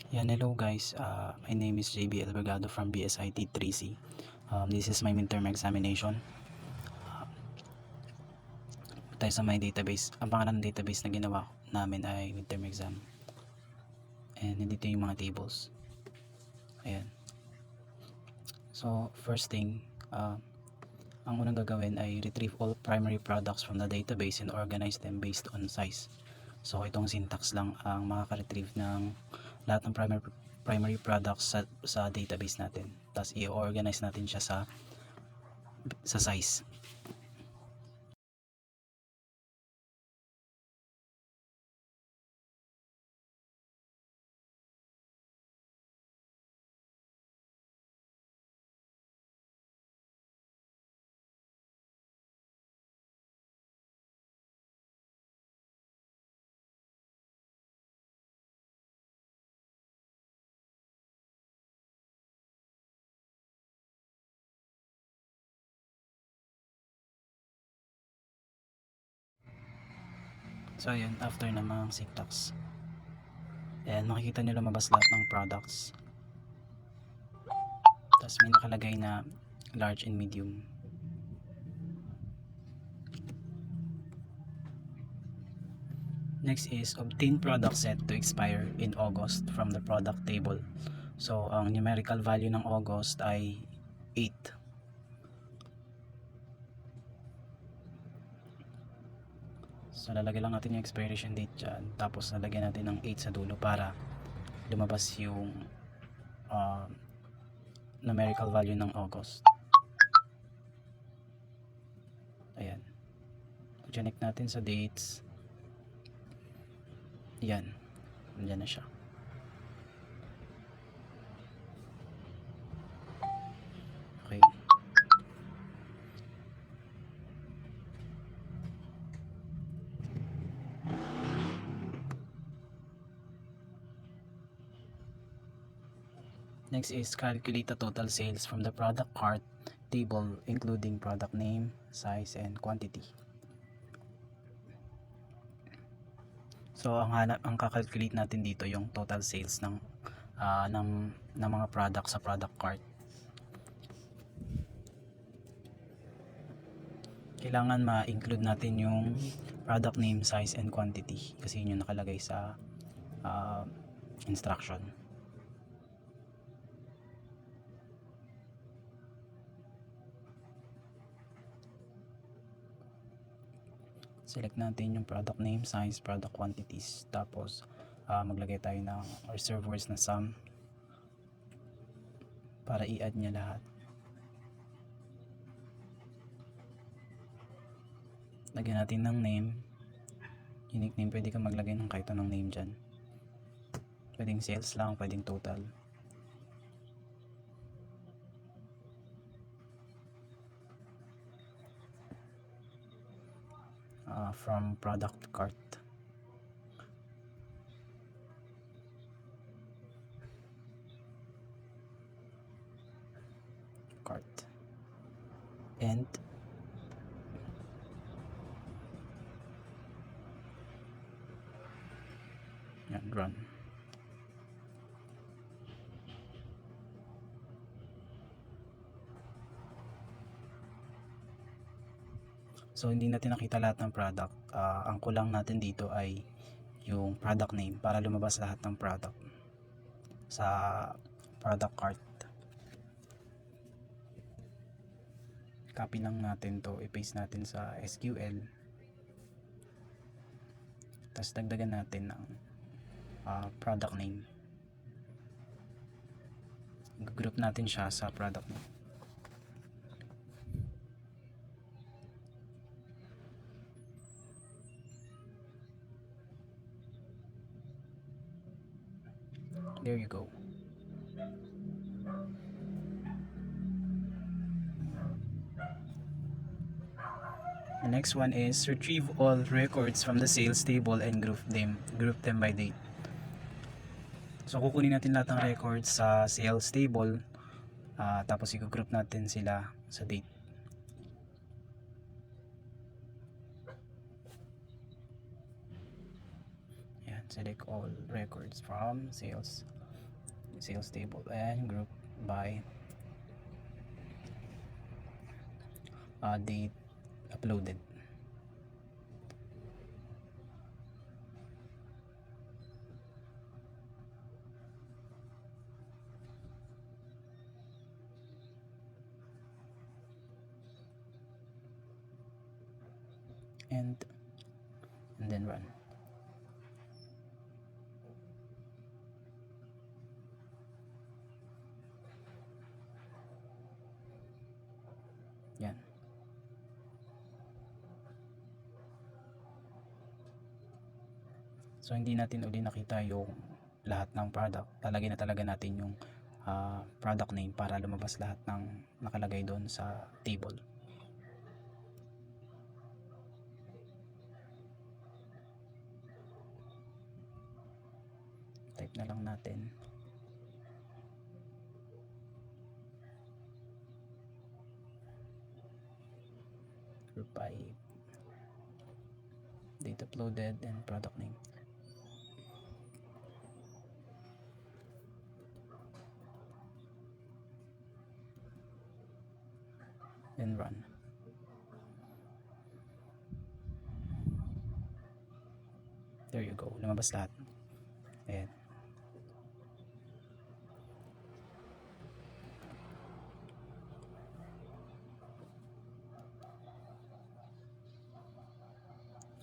Yan, hello guys. My name is JB Albergado from BSIT 3C. This is my midterm examination. Tayo sa my database. Ang pangalan ng database na ginawa namin ay midterm exam. And nandito yung mga tables. Ayan. So, first thing, ang unang gagawin ay retrieve all primary products from the database and organize them based on size. So, itong syntax lang ang makaka-retrieve ng lahat ng primary products sa database natin. Tapos i-organize natin siya sa size. So ayun, after na mga syntax, ayan, makikita nyo lumabas lahat ng products. Tapos may nakalagay na large and medium. Next is obtain product set to expire in August from the product table. So ang numerical value ng August ay 8. So lalagay lang natin yung expiration date dyan. Tapos lalagyan natin ng 8 sa dulo para lumabas yung numerical value ng August. Ayan. Connect natin sa dates. Yan. Nandiyan na siya. Okay. Next is calculate the total sales from the product cart table including product name, size, and quantity. So ang kakalculate natin dito yung total sales ng mga product sa product cart. Kailangan ma-include natin yung product name, size, and quantity kasi yun yung nakalagay sa instruction. Select natin yung product name, size, product quantities. Tapos maglagay tayo ng reserve words na sum para i-add niya lahat. Lagyan natin ng name, unique name. Pwede ka maglagay ng kahit anong name dyan. Pwedeng sales lang, pwedeng total. From product cart. And run. So hindi natin nakita lahat ng product. Ang kulang natin dito ay yung product name para lumabas lahat ng product sa product cart. Copy lang natin to, i-paste natin sa SQL. Tapos dagdagan natin ng product name. Group natin siya sa product name. There you go. The next one is retrieve all records from the sales table and group them by date. So kukunin natin lahat ng records sa sales table, tapos i-group natin sila sa date. Ayan, select all records from sales. sales table and group by date uploaded. And then run. Yan. So hindi natin uli nakita yung lahat ng product. Lalagay na talaga natin yung product name para lumabas lahat ng nakalagay doon sa table. Type na lang natin group by date uploaded and product name. Then run. There you go, lumabas lahat. Ayan.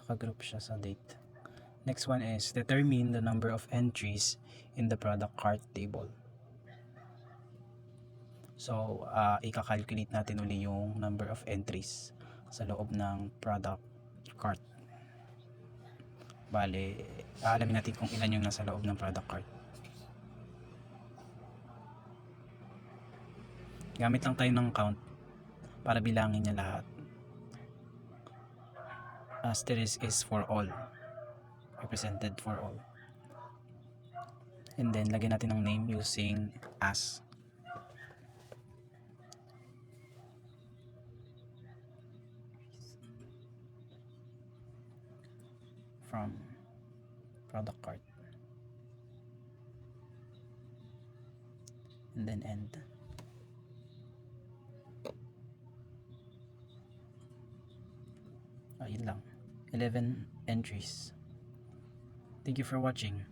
Naka-group siya sa date. Next one is determine the number of entries in the product cart table. So, ika-calculate natin uli yung number of entries sa loob ng product cart. Bale, aalamin natin kung ilan yung nasa loob ng product cart. Gamit lang tayo ng count para bilangin niya lahat. Asterisk is for all, represented for all. And then lagyan natin ng name using as. From product cart. And then end. Ayun lang. 11 entries. Thank you for watching.